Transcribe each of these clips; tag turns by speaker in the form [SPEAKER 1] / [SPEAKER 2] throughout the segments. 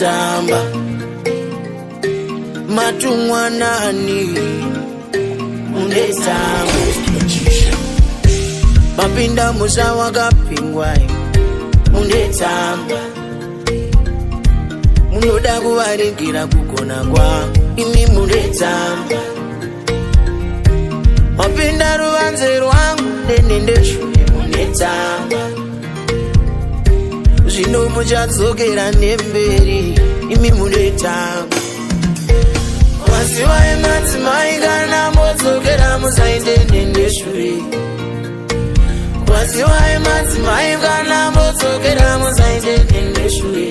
[SPEAKER 1] munetamba matungwanani munetamba mapinda musa wakapingwai munetamba munoda kuvaringira kugona kwa imi munetamba mapinda ruvanze rwangu nenendeshure munetamba zvino muchadzokera nemberi imi munetamba maziva emadzimai kana modzokera musaite nendeshure maziva emadzimai kana modzokera musaite nendeshure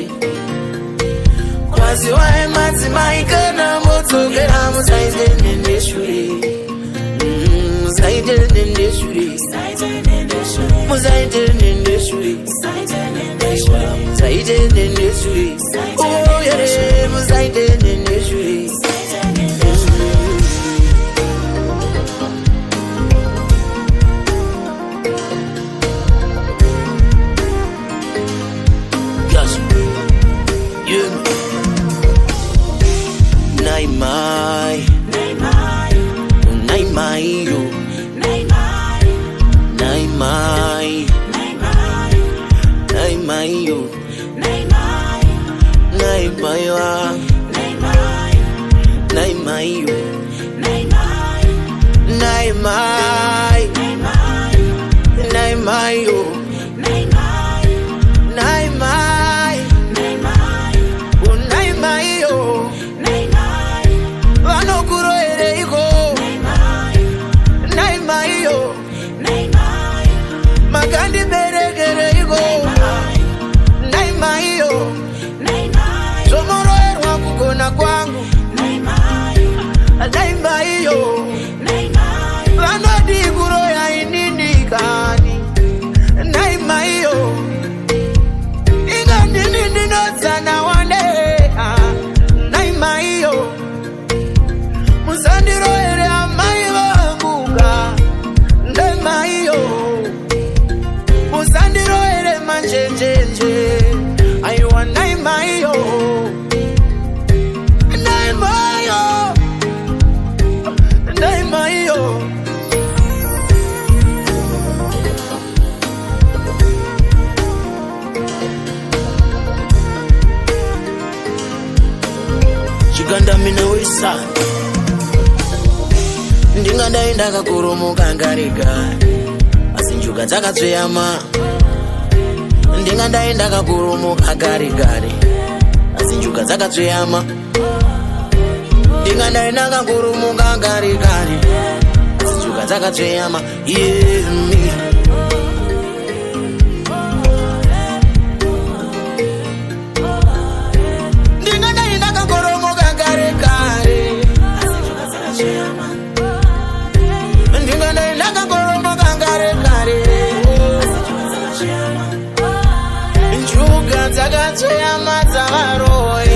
[SPEAKER 1] maziva emadzimai kana modzokera musaite nendeshure musaite nendeshure musaite nendeshure musaite nendeshure oh yeah musaite nendeshure Naimai, Naimai, Naimai, Naimai, Naimai, Naimai, Naimai, Naimai, Naimai, Naimai, Magandi beregere igo Naimaiyo Somoro erwa kugona kwangu Naimaiyo Vanodi guro ya inindikani Naimaiyo Inga nini nozana wane Naimaiyo Musandiro ere amai vanguga Naimaiyo Musandiro ere manjenjenje Ayuwa Naimaiyo Naimaiyo Naimaiyo Chiganda mina wisa Ndingandaenda kakoromoka ngarigari Asinjuka dzakatsveyama Ndingandaenda kakoromoka gari Asinjuka dzakatsveyama Ndingandaenda kakoromoka gari Asinjuka dzakatsveyama Yeah me Ndingandaenda kakoromoka gari Asinjuka dzakatsveyama Ndingandaenda kakoromoka gari Njuga dzakatsveyama dzavaroya